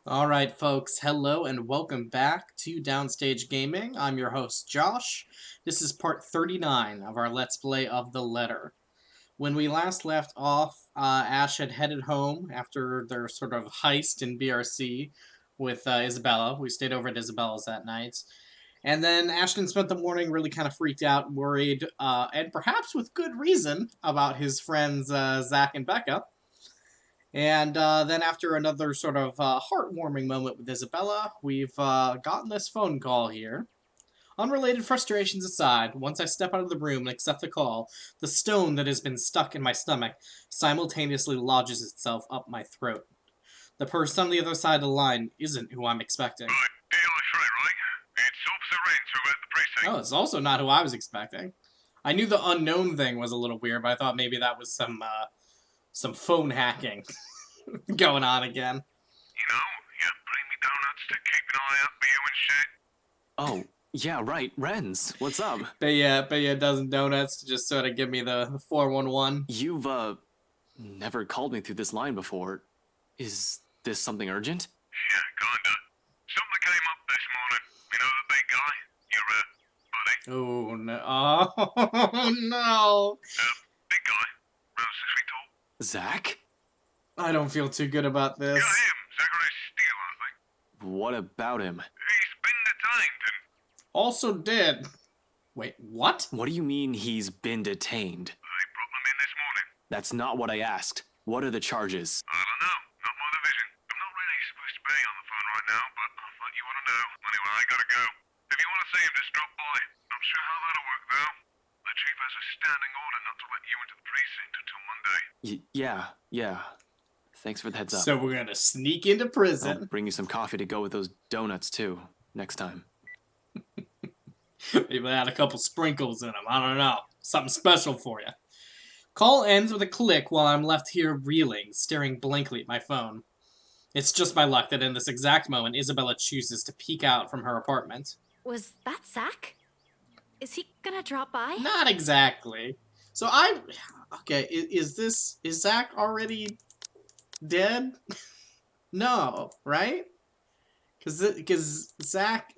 Alright, folks, hello and welcome back to Downstage Gaming. I'm your host, Josh. This is part 39 of our Let's Play of The Letter. When we last left off, Ash had headed home after their sort of heist in BRC with Isabella. We stayed over at Isabella's that night. And then Ashton spent the morning really kind of freaked out, worried, and perhaps with good reason, about his friends Zach and Becca. And then after another sort of heartwarming moment with Isabella, we've gotten this phone call here. Unrelated frustrations aside, once I step out of the room and accept the call, the stone that has been stuck in my stomach simultaneously lodges itself up my throat. The person on the other side of the line isn't who I'm expecting. Right, Eli's right? It's Officer Renz over at the precinct. Oh, it's also not who I was expecting. I knew the unknown thing was a little weird, but I thought maybe that was some phone hacking going on again. You know, you bring me donuts to keep an eye out for you and shit. Oh, yeah, right. Renz, what's up? Pay you a dozen donuts to just sort of give me the 411. You've, never called me through this line before. Is this something urgent? Yeah, kinda. Something came up this morning. You know the big guy? Your, buddy? Oh, no. Oh, no. Big guy. Around 6 feet tall. Zach? I don't feel too good about this. Yeah, him. Zachary Steele, I think. What about him? He's been detained and Also dead. Wait, what? What do you mean he's been detained? they brought him in this morning. That's not what I asked. What are the charges? I don't know. Not my division. I'm not really supposed to be on the phone right now, but I thought you want to know. Anyway, I gotta go. If you want to see him, just drop by. Not sure how that'll work, though. The chief has a standing order not to let you into the precinct until Monday. Yeah. Thanks for the heads up. So we're gonna sneak into I'll prison. bring you some coffee to go with those donuts, too, next time. Maybe add a couple sprinkles in them. I don't know. Something special for you. Call ends with a click while I'm left here reeling, staring blankly at my phone. It's just my luck that in this exact moment, Isabella chooses to peek out from her apartment. Was that Zach? Is he gonna drop by? Not exactly. So okay, is Zach already dead? No, right? Because Zach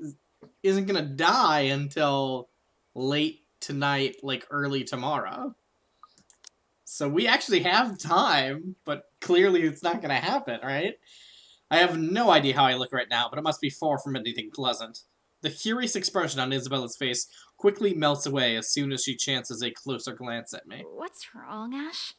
isn't gonna die until late tonight, like early tomorrow. So we actually have time, but clearly it's not gonna happen, right? I have no idea how I look right now, but it must be far from anything pleasant. The curious expression on Isabella's face quickly melts away as soon as she chances a closer glance at me. What's wrong, Ash?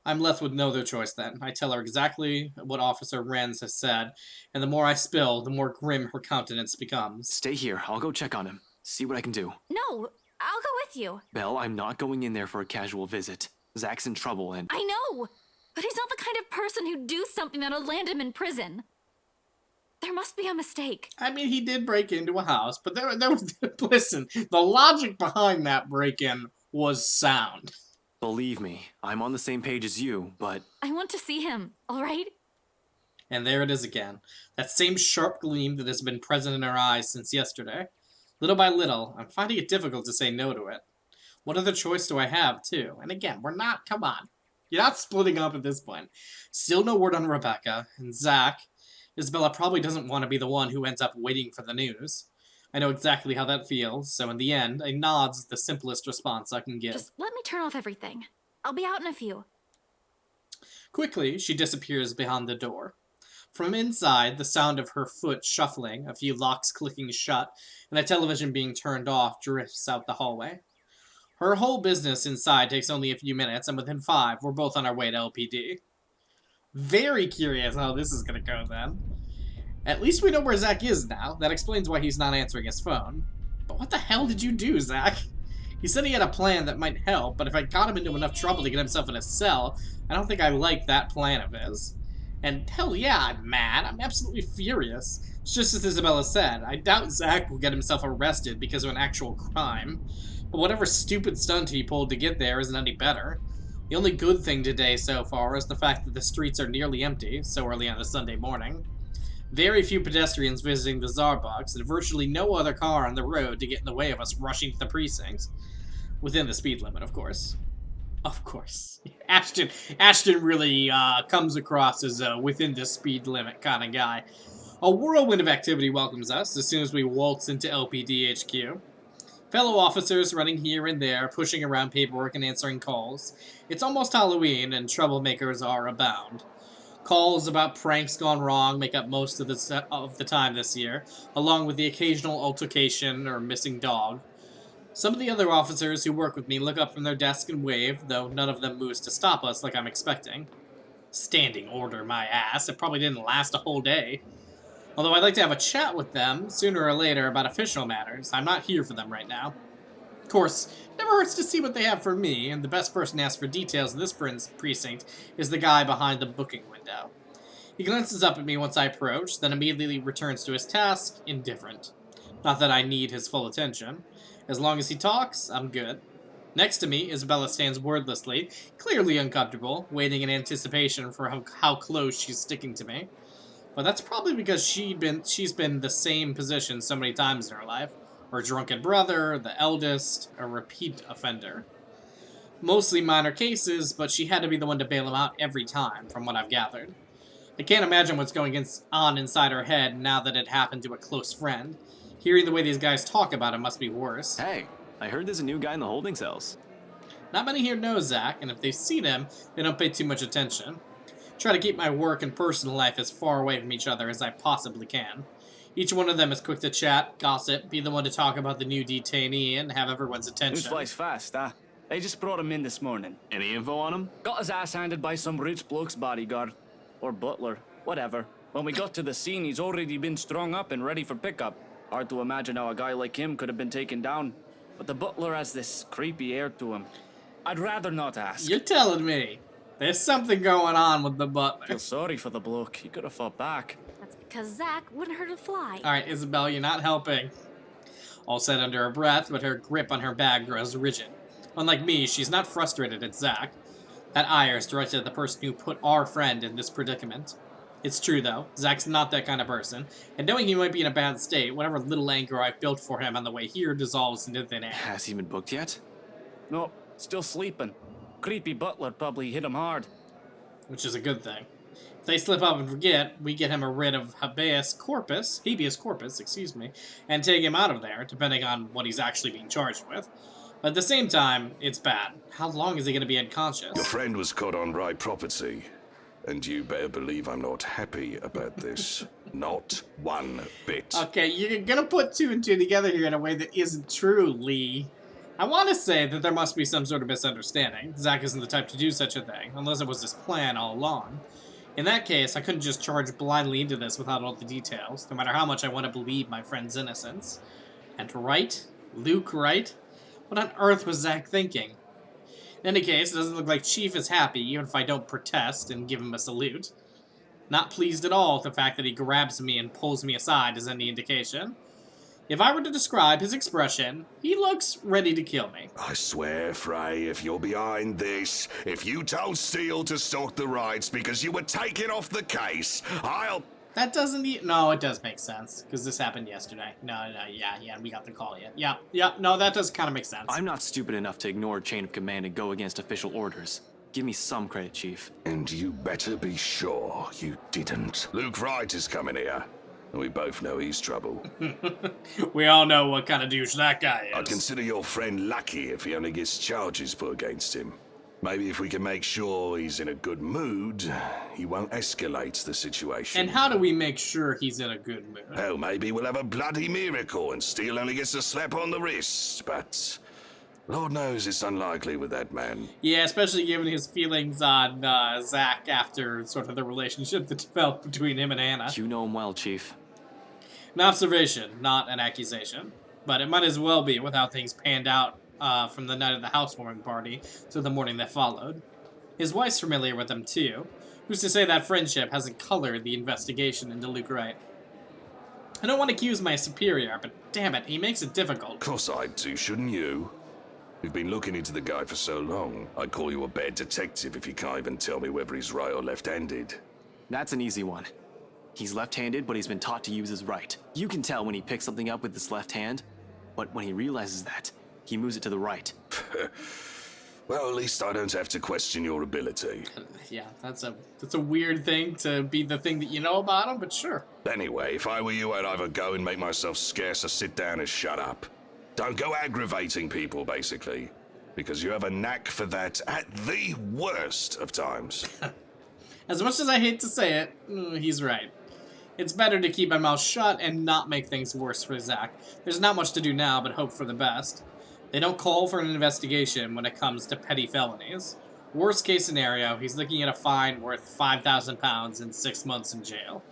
I'm left with no other choice then. I tell her exactly what Officer Renz has said, and the more I spill, the more grim her countenance becomes. Stay here. I'll go check on him. See what I can do. No, I'll go with you. Belle, I'm not going in there for a casual visit. Zach's in trouble and... I know, but he's not the kind of person who'd do something that'll land him in prison. There must be a mistake. I mean, he did break into a house, but there was... Listen, the logic behind that break-in was sound. Believe me, I'm on the same page as you, but... I want to see him, all right? And there it is again. That same sharp gleam that has been present in her eyes since yesterday. Little by little, I'm finding it difficult to say no to it. What other choice do I have, too? And again, come on. You're not splitting up at this point. Still no word on Rebecca, and Zach. Isabella probably doesn't want to be the one who ends up waiting for the news. I know exactly how that feels, so in the end, a nod's the simplest response I can give. Just let me turn off everything. I'll be out in a few. Quickly, she disappears behind the door. From inside, the sound of her foot shuffling, a few locks clicking shut, and a television being turned off drifts out the hallway. Her whole business inside takes only a few minutes, and within 5, we're both on our way to LPD. Very curious how this is going to go, then. At least we know where Zach is now. That explains why he's not answering his phone. But what the hell did you do, Zach? He said he had a plan that might help, but if I got him into enough trouble to get himself in a cell, I don't think I like that plan of his. And hell yeah, I'm mad. I'm absolutely furious. It's just as Isabella said. I doubt Zach will get himself arrested because of an actual crime. But whatever stupid stunt he pulled to get there isn't any better. The only good thing today so far is the fact that the streets are nearly empty so early on a Sunday morning. Very few pedestrians visiting the Zarbox, and virtually no other car on the road to get in the way of us rushing to the precinct. Within the speed limit, of course. Of course. Ashton really comes across as a within the speed limit kind of guy. A whirlwind of activity welcomes us as soon as we waltz into LPD HQ. Fellow officers running here and there, pushing around paperwork and answering calls. It's almost Halloween, and troublemakers are abound. Calls about pranks gone wrong make up most of the time this year, along with the occasional altercation or missing dog. Some of the other officers who work with me look up from their desk and wave, though none of them moves to stop us like I'm expecting. Standing order, my ass. It probably didn't last a whole day. Although I'd like to have a chat with them, sooner or later, about official matters. I'm not here for them right now. Of course, it never hurts to see what they have for me, and the best person to ask for details of this precinct is the guy behind the booking window. He glances up at me once I approach, then immediately returns to his task, indifferent. Not that I need his full attention. As long as he talks, I'm good. Next to me, Isabella stands wordlessly, clearly uncomfortable, waiting in anticipation for how close she's sticking to me. But that's probably because she's been the same position so many times in her life. Her drunken brother, the eldest, a repeat offender. Mostly minor cases, but she had to be the one to bail him out every time, from what I've gathered. I can't imagine what's going on inside her head now that it happened to a close friend. Hearing the way these guys talk about it must be worse. Hey, I heard there's a new guy in the holding cells. Not many here know Zach, and if they've seen him, they don't pay too much attention. Try to keep my work and personal life as far away from each other as I possibly can. Each one of them is quick to chat, gossip, be the one to talk about the new detainee, and have everyone's attention. News flies fast, huh? They just brought him in this morning. Any info on him? Got his ass handed by some rich bloke's bodyguard. Or butler. Whatever. When we got to the scene, he's already been strung up and ready for pickup. Hard to imagine how a guy like him could have been taken down. But the butler has this creepy air to him. I'd rather not ask. You're telling me. There's something going on with the butler. Feel sorry for the bloke. He could have fought back. That's because Zach wouldn't hurt a fly. Alright, Isabel, you're not helping. All said under her breath, but her grip on her bag grows rigid. Unlike me, she's not frustrated at Zach. That ire is directed at the person who put our friend in this predicament. It's true, though. Zach's not that kind of person, and knowing he might be in a bad state, whatever little anger I've built for him on the way here dissolves into thin air. Has he been booked yet? No, still sleeping. Creepy butler probably hit him hard. Which is a good thing. If they slip up and forget, we get him a writ of habeas corpus, and take him out of there, depending on what he's actually being charged with. But at the same time, it's bad. How long is he going to be unconscious? Your friend was caught on right property, and you better believe I'm not happy about this. Not one bit. Okay, you're going to put two and two together here in a way that isn't true, Lee. I want to say that there must be some sort of misunderstanding. Zach isn't the type to do such a thing, unless it was his plan all along. In that case, I couldn't just charge blindly into this without all the details, no matter how much I want to believe my friend's innocence. And Wright? Luke Wright? What on earth was Zach thinking? In any case, it doesn't look like Chief is happy, even if I don't protest and give him a salute. Not pleased at all with the fact that he grabs me and pulls me aside is any indication. If I were to describe his expression, he looks ready to kill me. I swear, Frey, if you're behind this, if you told Steele to sort the rights because you were taken off the case, I'll... That doesn't no, it does make sense, because this happened yesterday. No, yeah, we got the call yet. Yeah, no, that does kind of make sense. I'm not stupid enough to ignore chain of command and go against official orders. Give me some credit, Chief. And you better be sure you didn't. Luke Wright is coming here, and we both know he's trouble. We all know what kind of douche that guy is. I'd consider your friend lucky if he only gets charges put against him. Maybe if we can make sure he's in a good mood, he won't escalate the situation. And how do we make sure he's in a good mood? Hell, maybe we'll have a bloody miracle and Steele only gets a slap on the wrist, but Lord knows it's unlikely with that man. Yeah, especially given his feelings on Zach after sort of the relationship that developed between him and Anna. You know him well, Chief. An observation, not an accusation. But it might as well be with how things panned out from the night of the housewarming party to the morning that followed. His wife's familiar with him, too. Who's to say that friendship hasn't colored the investigation into Luke Wright? I don't want to accuse my superior, but damn it, he makes it difficult. Of course I'd do, shouldn't you? We've been looking into the guy for so long. I'd call you a bad detective if you can't even tell me whether he's right or left-handed. That's an easy one. He's left-handed, but he's been taught to use his right. You can tell when he picks something up with his left hand, but when he realizes that, he moves it to the right. Well, at least I don't have to question your ability. Yeah, that's a weird thing to be the thing that you know about him, but sure. Anyway, if I were you, I'd either go and make myself scarce or sit down and shut up. Don't go aggravating people, basically. Because you have a knack for that at the worst of times. As much as I hate to say it, he's right. It's better to keep my mouth shut and not make things worse for Zach. There's not much to do now but hope for the best. They don't call for an investigation when it comes to petty felonies. Worst case scenario, he's looking at a fine worth £5,000 and 6 months in jail.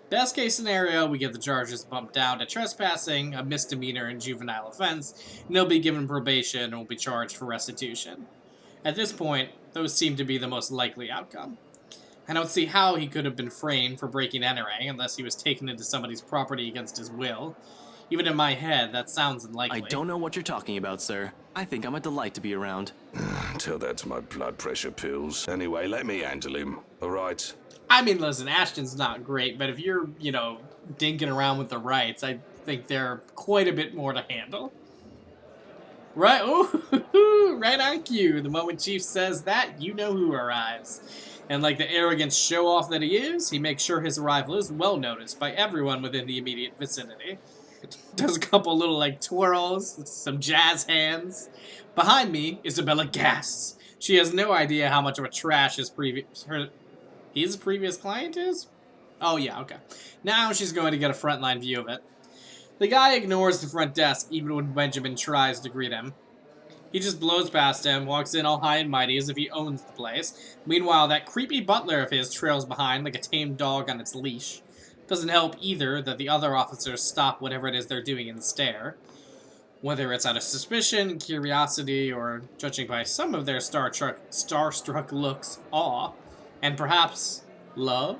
Best case scenario, we get the charges bumped down to trespassing, a misdemeanor and juvenile offense, and he'll be given probation and will be charged for restitution. At this point, those seem to be the most likely outcome. I don't see how he could have been framed for breaking and entering unless he was taken into somebody's property against his will. Even in my head, that sounds unlikely. I don't know what you're talking about, sir. I think I'm a delight to be around. Tell that to my blood pressure pills. Anyway, let me handle him, alright? I mean, listen, Ashton's not great, but if you're, dinking around with the rights, I think they're quite a bit more to handle. Right, ooh, right on cue. The moment Chief says that, you know who arrives. And like the arrogant show-off that he is, he makes sure his arrival is well noticed by everyone within the immediate vicinity. Does a couple little, twirls, some jazz hands. Behind me, Isabella gasps. She has no idea how much of a trash his previous client is? Oh, yeah, okay. Now she's going to get a frontline view of it. The guy ignores the front desk even when Benjamin tries to greet him. He just blows past him, walks in all high and mighty as if he owns the place. Meanwhile, that creepy butler of his trails behind like a tame dog on its leash. Doesn't help either that the other officers stop whatever it is they're doing and stare. Whether it's out of suspicion, curiosity, or, judging by some of their starstruck looks, awe, and perhaps love.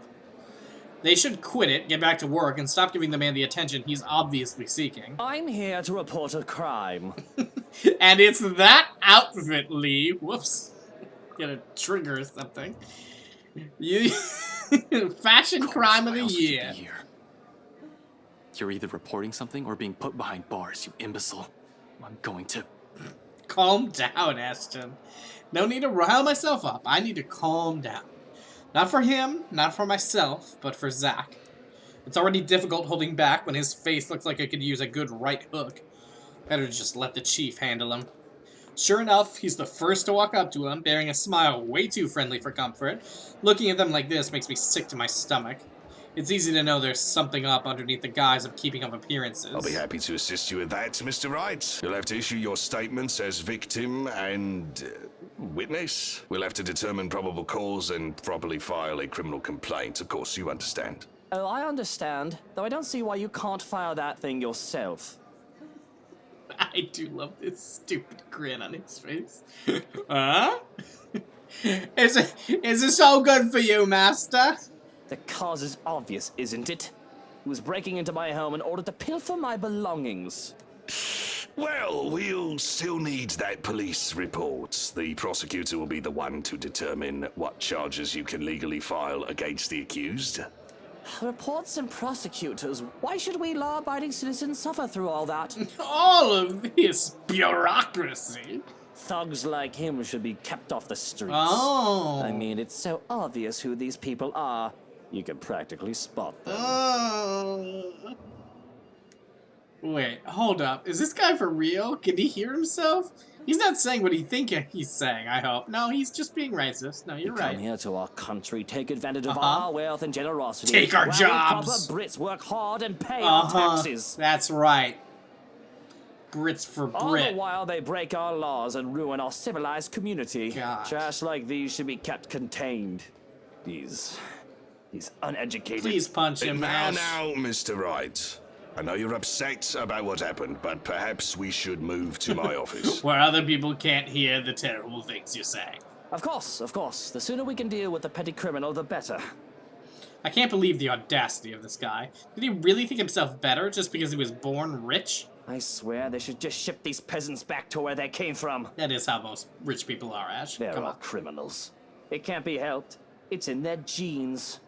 They should quit it, get back to work, and stop giving the man the attention he's obviously seeking. I'm here to report a crime. And it's that outfit, Lee. Whoops. Gonna trigger something. You fashion crime of the year. You're either reporting something or being put behind bars, you imbecile. I'm going to... Calm down, Ashton. No need to rile myself up. I need to calm down. Not for him, not for myself, but for Zach. It's already difficult holding back when his face looks like it could use a good right hook. Better just let the Chief handle him. Sure enough, he's the first to walk up to him, bearing a smile way too friendly for comfort. Looking at them like this makes me sick to my stomach. It's easy to know there's something up underneath the guise of keeping up appearances. I'll be happy to assist you with that, Mr. Wright. You'll have to issue your statements as victim and witness. We'll have to determine probable cause and properly file a criminal complaint. Of course, you understand. Oh, I understand, though I don't see why you can't file that thing yourself. I do love this stupid grin on his face. Huh? Is it so good for you, Master? The cause is obvious, isn't it? He was breaking into my home in order to pilfer my belongings. Well, we'll still need that police report. The prosecutor will be the one to determine what charges you can legally file against the accused. Reports and prosecutors. Why should we law-abiding citizens suffer through all that? All of this bureaucracy. Thugs like him should be kept off the streets. Oh. I mean, it's so obvious who these people are. You can practically spot them. Oh. Wait, hold up. Is this guy for real? Can he hear himself? He's not saying what he thinks he's saying, I hope. No, he's just being racist. No, you're Come right. here to our country, take advantage of our wealth and generosity. Take our while jobs. We proper Brits work hard and pay our taxes. That's right. Brits for All Brit. the while they break our laws and ruin our civilized community. Gosh. Trash like these should be kept contained. These uneducated... Please punch him, Now, Ash. Mr. Wright. I know you're upset about what happened, but perhaps we should move to my office. Where other people can't hear the terrible things you're saying. Of course. The sooner we can deal with the petty criminal, the better. I can't believe the audacity of this guy. Did he really think himself better just because he was born rich? I swear they should just ship these peasants back to where they came from. That is how most rich people are, Ash. They're Come all on. criminals. It can't be helped. It's in their genes.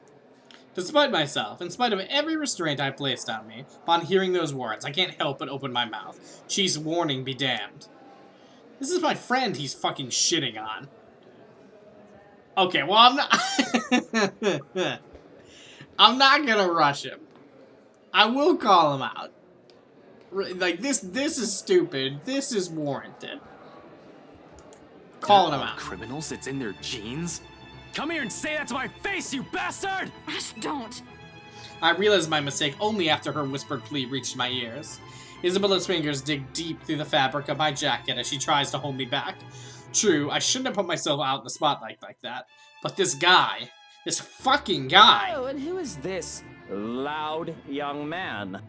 Despite myself, in spite of every restraint I placed on me, upon hearing those words, I can't help but open my mouth. Chief's warning be damned. This is my friend he's fucking shitting on. Okay, well, I'm not... I'm not gonna rush him. I will call him out. Like, this is stupid. This is warranted. Calling him out. Criminals, it's in their genes? Come here and say that to my face, you bastard! Ash, don't. I realized my mistake only after her whispered plea reached my ears. Isabella's fingers dig deep through the fabric of my jacket as she tries to hold me back. True, I shouldn't have put myself out in the spotlight like that. But this guy, this fucking guy... Oh, and who is this loud young man?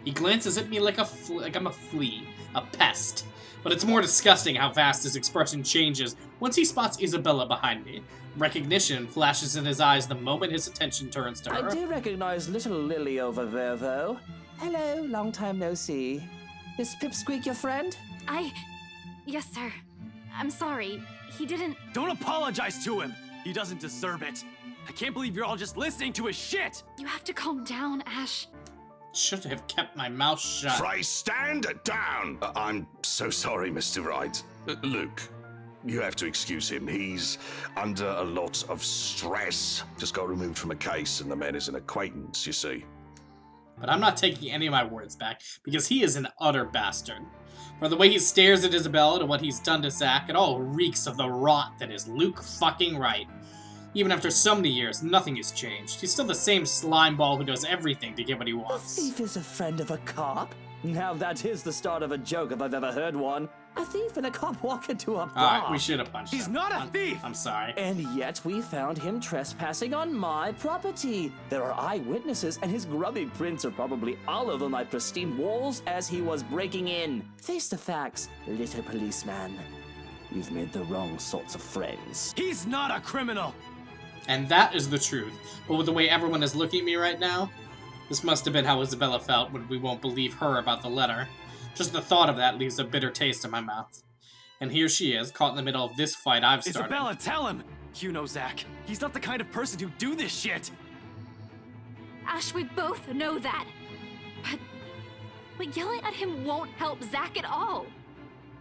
He glances at me like I'm a flea, a pest. But it's more disgusting how fast his expression changes once he spots Isabella behind me. Recognition flashes in his eyes the moment his attention turns to her. I do recognize little Lily over there, though. Hello, long time no see. Is Pipsqueak your friend? Yes, sir. I'm sorry. He didn't... Don't apologize to him! He doesn't deserve it! I can't believe you're all just listening to his shit! You have to calm down, Ash. Should have kept my mouth shut. Frey, stand down! I'm so sorry, Mr. Wright. Luke, you have to excuse him. He's under a lot of stress. Just got removed from a case, and the man is an acquaintance, you see. But I'm not taking any of my words back, because he is an utter bastard. From the way he stares at Isabella to what he's done to Zack, it all reeks of the rot that is Luke fucking Wright. Even after so many years, nothing has changed. He's still the same slimeball who does everything to get what he A wants. thief is a friend of a cop? Now that is the start of a joke if I've ever heard one. A thief and a cop walk into a bar. Alright, we should have punched him. He's not a thief! I'm sorry. And yet we found him trespassing on my property. There are eyewitnesses, and his grubby prints are probably all over my pristine walls as he was breaking in. Face the facts, little policeman. You've made the wrong sorts of friends. He's not a criminal! And that is the truth. But with the way everyone is looking at me right now, this must have been how Isabella felt when we won't believe her about the letter. Just the thought of that leaves a bitter taste in my mouth. And here she is, caught in the middle of this fight I've started. Isabella, tell him! You know Zack. He's not the kind of person who'd do this shit! Ash, we both know that. But yelling at him won't help Zack at all.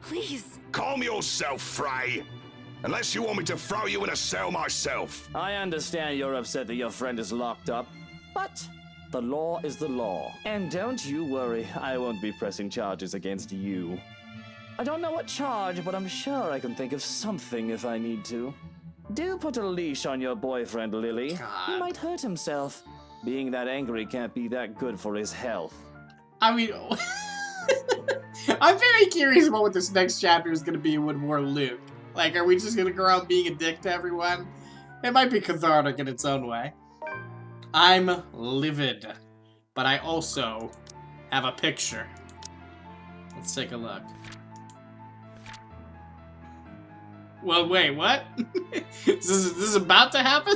Please. Calm yourself, Frey. Unless you want me to throw you in a cell myself. I understand you're upset that your friend is locked up, but the law is the law. And don't you worry, I won't be pressing charges against you. I don't know what charge, but I'm sure I can think of something if I need to. Do put a leash on your boyfriend, Lily. He God. might hurt himself. Being that angry can't be that good for his health. I mean... I'm very curious about what this next chapter is going to be with more Luke. Like, are we just going to go around being a dick to everyone? It might be cathartic in its own way. I'm livid. But I also have a picture. Let's take a look. Well, wait, what? Is this about to happen?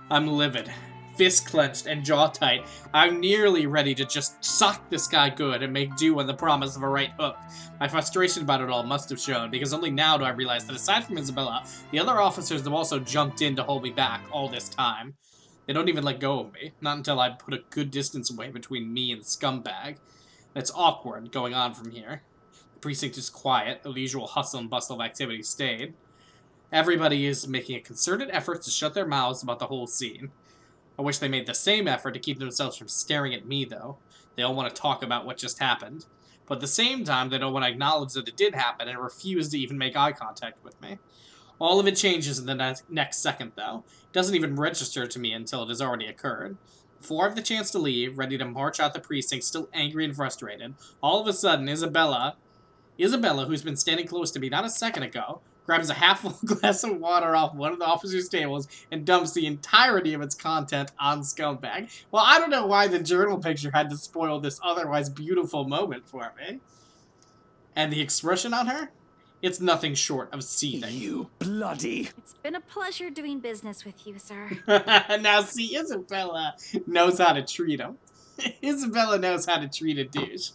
I'm livid. Fist clenched and jaw tight. I'm nearly ready to just sock this guy good and make do on the promise of a right hook. My frustration about it all must have shown, because only now do I realize that aside from Isabella, the other officers have also jumped in to hold me back all this time. They don't even let go of me, not until I put a good distance away between me and the scumbag. And it's awkward going on from here. The precinct is quiet, the usual hustle and bustle of activity stayed. Everybody is making a concerted effort to shut their mouths about the whole scene. I wish they made the same effort to keep themselves from staring at me, though. They all want to talk about what just happened. But at the same time, they don't want to acknowledge that it did happen and refuse to even make eye contact with me. All of it changes in the next second, though. It doesn't even register to me until it has already occurred. Before I have the chance to leave, ready to march out the precinct, still angry and frustrated, all of a sudden, Isabella, who's been standing close to me not a second ago, grabs a half-full glass of water off one of the officers' tables and dumps the entirety of its content on Scumbag. Well, I don't know why the journal picture had to spoil this otherwise beautiful moment for me. And the expression on her? It's nothing short of seething. You bloody... It's been a pleasure doing business with you, sir. Now see, Isabella knows how to treat him. Isabella knows how to treat a douche.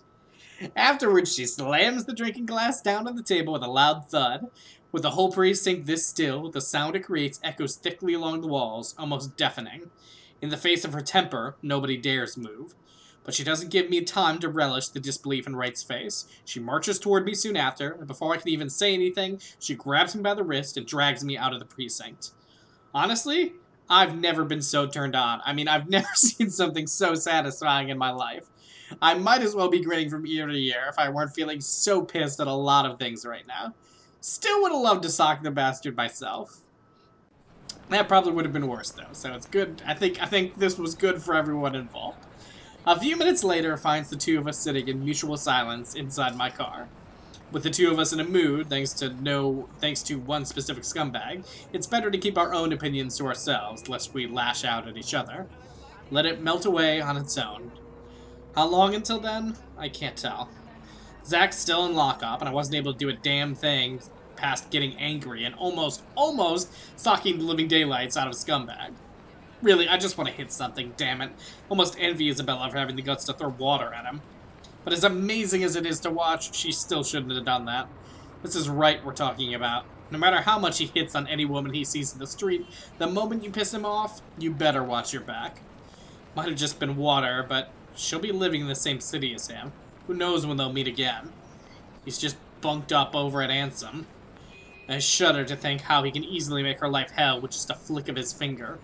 Afterwards, she slams the drinking glass down on the table with a loud thud. With the whole precinct this still, the sound it creates echoes thickly along the walls, almost deafening. In the face of her temper, nobody dares move. But she doesn't give me time to relish the disbelief in Wright's face. She marches toward me soon after, and before I can even say anything, she grabs me by the wrist and drags me out of the precinct. Honestly, I've never been so turned on. I mean, I've never seen something so satisfying in my life. I might as well be grinning from ear to ear if I weren't feeling so pissed at a lot of things right now. Still would have loved to sock the bastard myself. That probably would have been worse, though, so it's good. I think this was good for everyone involved. A few minutes later finds the two of us sitting in mutual silence inside my car. With the two of us in a mood, thanks to one specific scumbag, it's better to keep our own opinions to ourselves, lest we lash out at each other. Let it melt away on its own. How long until then? I can't tell. Zach's still in lockup, and I wasn't able to do a damn thing past getting angry and almost socking the living daylights out of a scumbag. Really, I just want to hit something, damn it. Almost envy Isabella for having the guts to throw water at him. But as amazing as it is to watch, she still shouldn't have done that. This is Wright we're talking about. No matter how much he hits on any woman he sees in the street, the moment you piss him off, you better watch your back. Might have just been water, but she'll be living in the same city as him. Who knows when they'll meet again. He's just bunked up over at Ansem. I shudder to think how he can easily make her life hell with just a flick of his finger.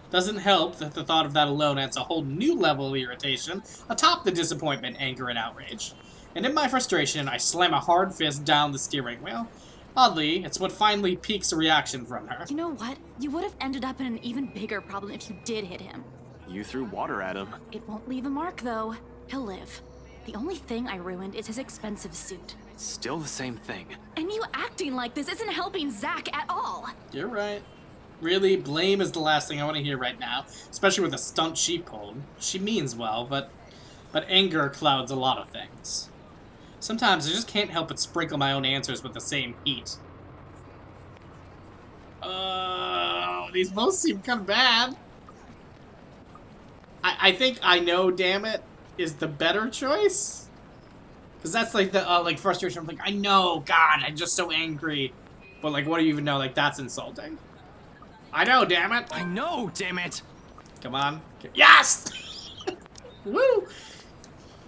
Doesn't help that the thought of that alone adds a whole new level of irritation, atop the disappointment, anger, and outrage. And in my frustration, I slam a hard fist down the steering wheel. Oddly, it's what finally piques a reaction from her. You know what? You would have ended up in an even bigger problem if you did hit him. You threw water at him. It won't leave a mark, though. He'll live. The only thing I ruined is his expensive suit. Still the same thing. And you acting like this isn't helping Zach at all. You're right. Really, blame is the last thing I want to hear right now, especially with the stunt she pulled. She means well, but anger clouds a lot of things. Sometimes I just can't help but sprinkle my own answers with the same heat. These both seem kind of bad. I think I know, damn it, is the better choice. Because that's like the, frustration. I'm like, I know, God, I'm just so angry. But, like, what do you even know? Like, that's insulting. I know, damn it. I know, damn it. Come on. Yes! Woo!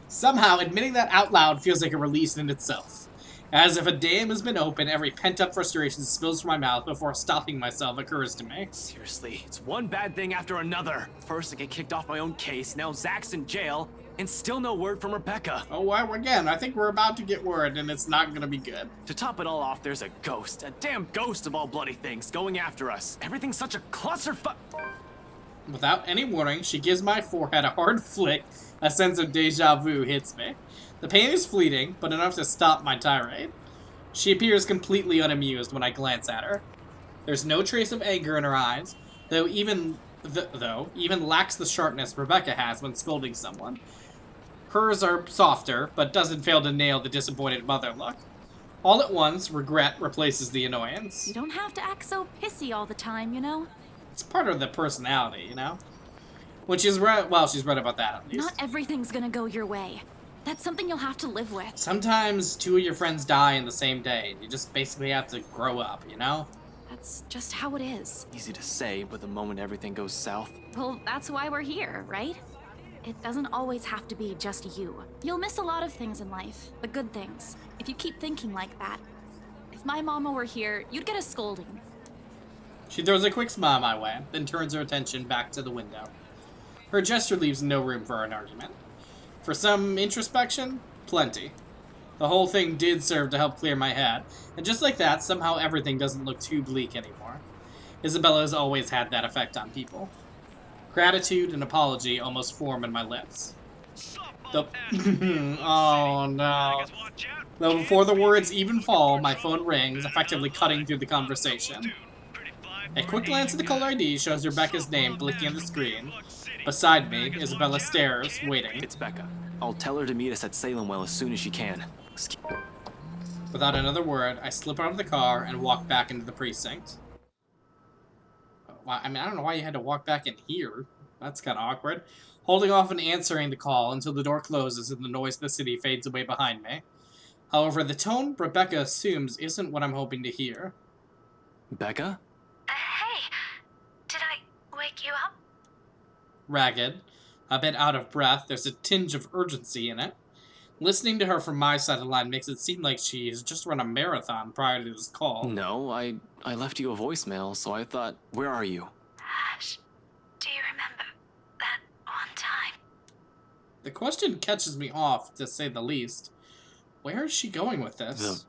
Somehow, admitting that out loud feels like a release in itself. As if a dam has been opened, every pent-up frustration spills from my mouth before stopping myself occurs to me. Seriously, it's one bad thing after another. First, I get kicked off my own case, now Zach's in jail, and still no word from Rebecca. Oh, well, again, I think we're about to get word, and it's not gonna be good. To top it all off, there's a ghost, a damn ghost of all bloody things, going after us. Everything's such a clusterfuck. Without any warning, she gives my forehead a hard flick. A sense of deja vu hits me. The pain is fleeting, but enough to stop my tirade. She appears completely unamused when I glance at her. There's no trace of anger in her eyes, though even lacks the sharpness Rebecca has when scolding someone. Hers are softer, but doesn't fail to nail the disappointed mother look. All at once, regret replaces the annoyance. You don't have to act so pissy all the time, you know? It's part of the personality, you know? When she's right, well, she's right about that at least. Not everything's gonna go your way. That's something you'll have to live with. Sometimes two of your friends die in the same day. You just basically have to grow up, you know? That's just how it is. Easy to say, but the moment everything goes south. Well, that's why we're here, right? It doesn't always have to be just you. You'll miss a lot of things in life, the good things, if you keep thinking like that. If my mama were here, you'd get a scolding. She throws a quick smile my way, then turns her attention back to the window. Her gesture leaves no room for an argument. For some introspection, plenty. The whole thing did serve to help clear my head, and just like that, somehow everything doesn't look too bleak anymore. Isabella has always had that effect on people. Gratitude and apology almost form in my lips. Oh no. Though before the words even fall, my phone rings, effectively cutting through the conversation. A quick glance at the caller ID shows Rebecca's name blinking on the screen. Beside me, Isabella stares, waiting. It's Becca. I'll tell her to meet us at Salemwell as soon as she can. Without another word, I slip out of the car and walk back into the precinct. I mean, I don't know why you had to walk back in here. That's kind of awkward. Holding off and answering the call until the door closes and the noise of the city fades away behind me. However, the tone Rebecca assumes isn't what I'm hoping to hear. Becca? Hey, did I wake you up? Ragged, A bit out of breath, there's a tinge of urgency in it. Listening to her from my side of the line makes it seem like she has just run a marathon prior to this call. No, I left you a voicemail, so I thought, where are you? Ash, do you remember that one time? The question catches me off, to say the least. Where is she going with this? The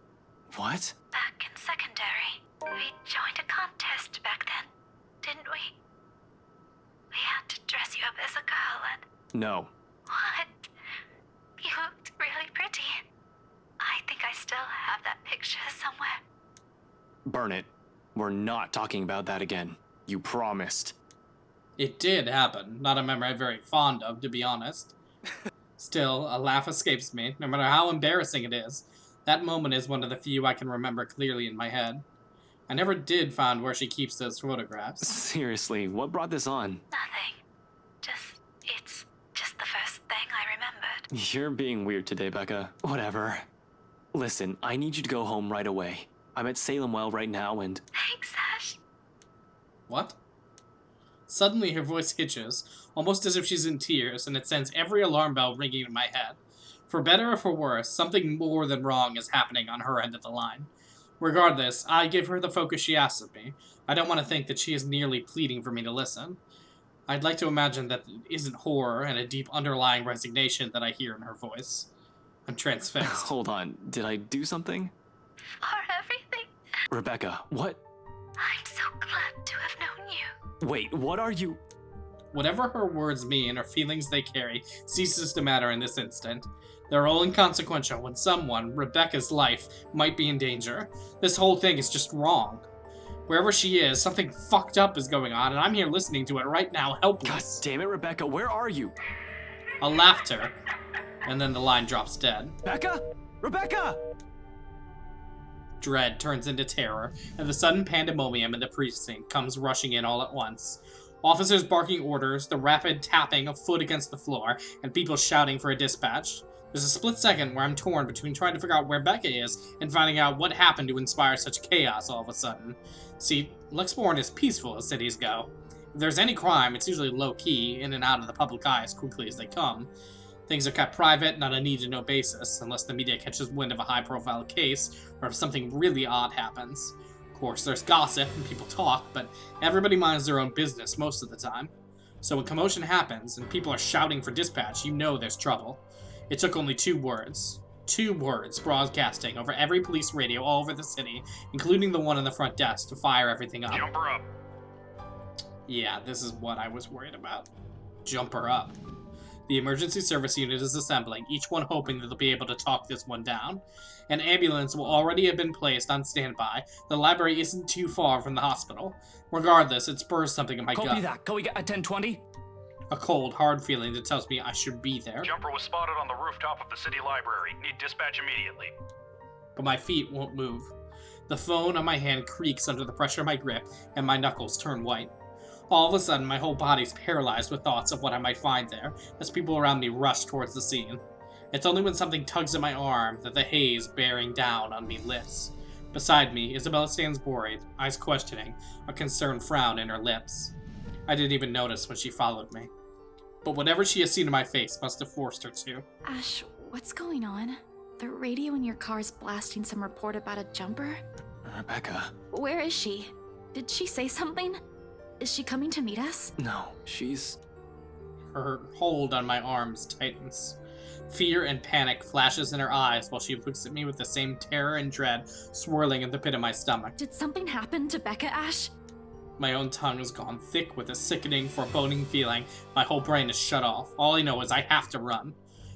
what? Back in secondary, we joined a contest back then, didn't we? We had to dress you up as a girl and... No. What? You looked really pretty. I think I still have that picture somewhere. Burn it. We're not talking about that again. You promised. It did happen. Not a memory I'm very fond of, to be honest. Still, a laugh escapes me, no matter how embarrassing it is. That moment is one of the few I can remember clearly in my head. I never did find where she keeps those photographs. Seriously, what brought this on? Nothing. It's just the first thing I remembered. You're being weird today, Becca. Whatever. Listen, I need you to go home right away. I'm at Salem Well right now and... Thanks, Ash. What? Suddenly her voice hitches, almost as if she's in tears, and it sends every alarm bell ringing in my head. For better or for worse, something more than wrong is happening on her end of the line. Regardless, I give her the focus she asks of me. I don't want to think that she is nearly pleading for me to listen. I'd like to imagine that it isn't horror and a deep underlying resignation that I hear in her voice. I'm transfixed. Hold on, did I do something? For everything. Rebecca, what? I'm so glad to have known you. Wait, what are you... Whatever her words mean or feelings they carry ceases to matter in this instant. They're all inconsequential when someone, Rebecca's life, might be in danger. This whole thing is just wrong. Wherever she is, something fucked up is going on, and I'm here listening to it right now, God helpless. damn it, Rebecca, where are you? A laughter, and then the line drops dead. Becca? Rebecca! Dread turns into terror, and the sudden pandemonium in the precinct comes rushing in all at once. Officers barking orders, the rapid tapping of foot against the floor, and people shouting for a dispatch. There's a split second where I'm torn between trying to figure out where Becca is and finding out what happened to inspire such chaos all of a sudden. See, Luxborn is peaceful as cities go. If there's any crime, it's usually low-key, in and out of the public eye as quickly as they come. Things are kept private and on a need-to-know basis, unless the media catches wind of a high-profile case, or if something really odd happens. Of course, there's gossip and people talk, but everybody minds their own business most of the time. So when commotion happens, and people are shouting for dispatch, you know there's trouble. It took only 2 words. 2 words broadcasting over every police radio all over the city, including the one on the front desk, to fire everything up. Jump her up. Yeah, this is what I was worried about. Jump her up. The emergency service unit is assembling, each one hoping that they'll be able to talk this one down. An ambulance will already have been placed on standby. The library isn't too far from the hospital. Regardless, it spurs something in my Copy gut. that. Can we get a 1020? A cold, hard feeling that tells me I should be there. Jumper was spotted on the rooftop of the city library. Need dispatch immediately. But my feet won't move. The phone on my hand creaks under the pressure of my grip, and my knuckles turn white. All of a sudden, my whole body's paralyzed with thoughts of what I might find there, as people around me rush towards the scene. It's only when something tugs at my arm that the haze bearing down on me lifts. Beside me, Isabella stands worried, eyes questioning, a concerned frown in her lips. I didn't even notice when she followed me. But whatever she has seen in my face must have forced her to. Ash, what's going on? The radio in your car's blasting some report about a jumper? Rebecca. Where is she? Did she say something? Is she coming to meet us? No, she's... Her hold on my arms tightens. Fear and panic flashes in her eyes while she looks at me with the same terror and dread swirling in the pit of my stomach. Did something happen to Becca, Ash? My own tongue has gone thick with a sickening, foreboding feeling. My whole brain is shut off. All I know is I have to run.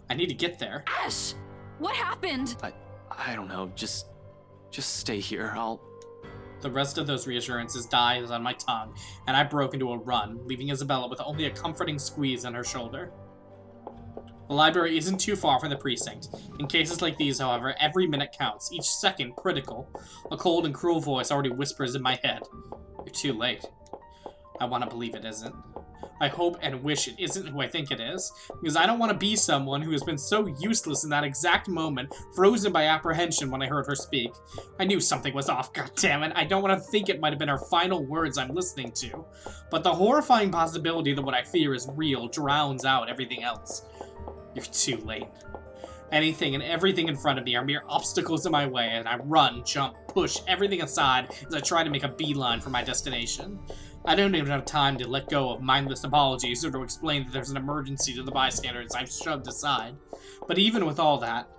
I need to get there. Ash! What happened? I don't know, just stay here, I'll... The rest of those reassurances dies on my tongue, and I broke into a run, leaving Isabella with only a comforting squeeze on her shoulder. The library isn't too far from the precinct. In cases like these, however, every minute counts, each second critical. A cold and cruel voice already whispers in my head, "You're too late." I want to believe it isn't. I hope and wish it isn't who I think it is, because I don't want to be someone who has been so useless in that exact moment, frozen by apprehension when I heard her speak. I knew something was off, goddammit. I don't want to think it might have been her final words I'm listening to. But the horrifying possibility that what I fear is real drowns out everything else. You're too late. Anything and everything in front of me are mere obstacles in my way, and I run, jump, push everything aside as I try to make a beeline for my destination. I don't even have time to let go of mindless apologies or to explain that there's an emergency to the bystanders I've shoved aside. But even with all that,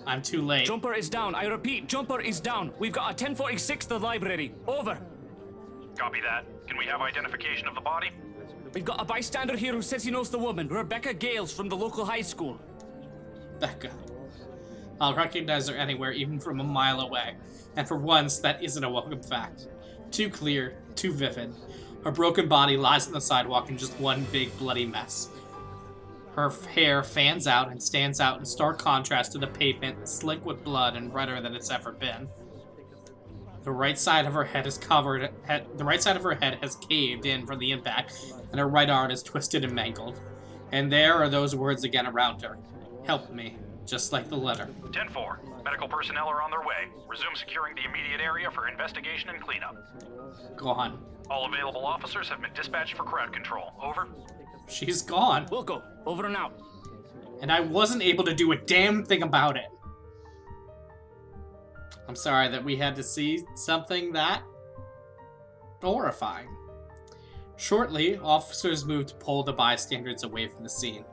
I'm too late. Jumper is down. I repeat, Jumper is down. We've got a 1046 the library. Over. Copy that. Can we have identification of the body? We've got a bystander here who says he knows the woman, Rebecca Gales from the local high school. Becca. I'll recognize her anywhere, even from a mile away. And for once, that isn't a welcome fact. Too clear, too vivid. Her broken body lies on the sidewalk in just one big bloody mess. Her hair fans out and stands out in stark contrast to the pavement, slick with blood and redder than it's ever been. The right side of her head is covered. The right side of her head has caved in from the impact, and her right arm is twisted and mangled. And there are those words again around her. Help me, just like the letter. 10-4. Medical personnel are on their way. Resume securing the immediate area for investigation and cleanup. Gone. All available officers have been dispatched for crowd control. Over. She's gone. Wilco, over and out. And I wasn't able to do a damn thing about it. I'm sorry that we had to see something that horrifying. Shortly, officers moved to pull the bystanders away from the scene.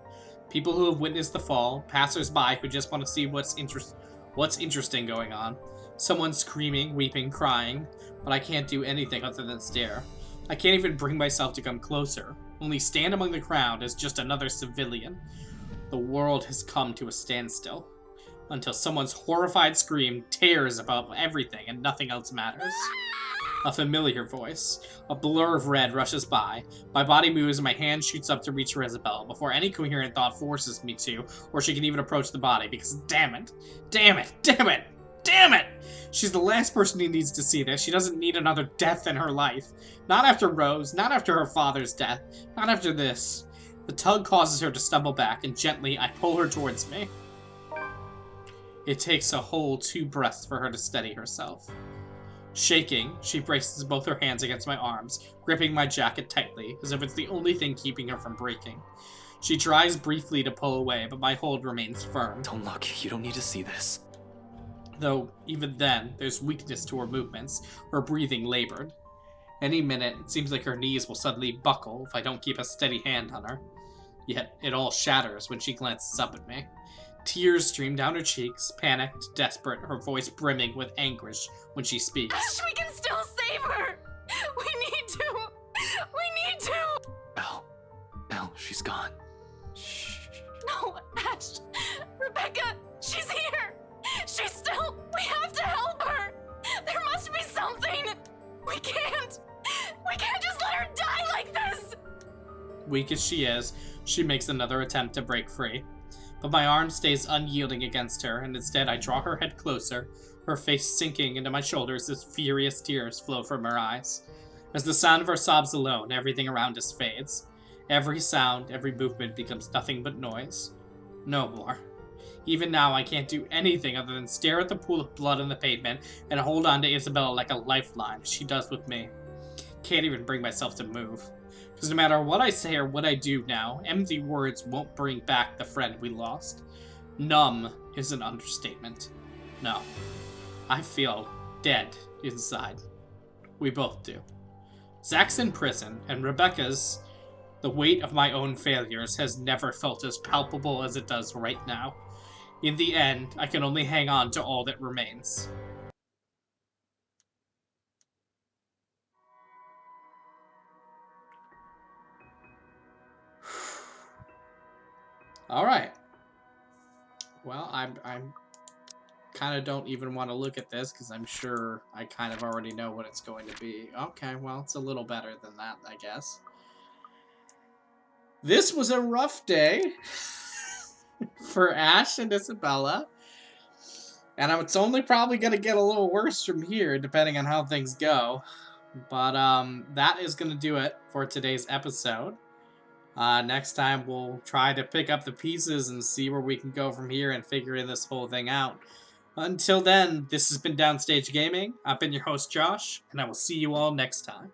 People who have witnessed the fall, passers-by who just want to see what's interesting going on. Someone screaming, weeping, crying, but I can't do anything other than stare. I can't even bring myself to come closer, only stand among the crowd as just another civilian. The world has come to a standstill, until someone's horrified scream tears above everything and nothing else matters. A familiar voice. A blur of red rushes by. My body moves and my hand shoots up to reach for Isabel before any coherent thought forces me to, or she can even approach the body, because damn it, damn it, damn it, damn it! She's the last person who needs to see this. She doesn't need another death in her life. Not after Rose, not after her father's death, not after this. The tug causes her to stumble back, and gently I pull her towards me. It takes a whole 2 breaths for her to steady herself. Shaking, she braces both her hands against my arms, gripping my jacket tightly, as if it's the only thing keeping her from breaking. She tries briefly to pull away, but my hold remains firm. Don't look. You don't need to see this. Though, even then, there's weakness to her movements, her breathing labored. Any minute, it seems like her knees will suddenly buckle if I don't keep a steady hand on her. Yet, it all shatters when she glances up at me. Tears stream down her cheeks, panicked, desperate, her voice brimming with anguish when she speaks. Ash, we can still save her! We need to! We need to! Belle, she's gone. Shh. No, Ash! Rebecca, she's here! She's still... We have to help her! There must be something! We can't just let her die like this! Weak as she is, she makes another attempt to break free. But my arm stays unyielding against her, and instead I draw her head closer, her face sinking into my shoulders as furious tears flow from her eyes. As the sound of her sobs alone, everything around us fades. Every sound, every movement becomes nothing but noise. No more. Even now, I can't do anything other than stare at the pool of blood on the pavement and hold on to Isabella like a lifeline, as she does with me. Can't even bring myself to move. Because no matter what I say or what I do now, empty words won't bring back the friend we lost. Numb is an understatement. No. I feel dead inside. We both do. Zach's in prison, and Rebecca's... The weight of my own failures has never felt as palpable as it does right now. In the end, I can only hang on to all that remains. All right. Well, I'm kind of don't even want to look at this because I'm sure I kind of already know what it's going to be. Okay, well, it's a little better than that, I guess. This was a rough day for Ash and Isabella. And it's only probably going to get a little worse from here, depending on how things go. But that is going to do it for today's episode. Next time, we'll try to pick up the pieces and see where we can go from here and figure this whole thing out. Until then, this has been Downstage Gaming. I've been your host, Josh, and I will see you all next time.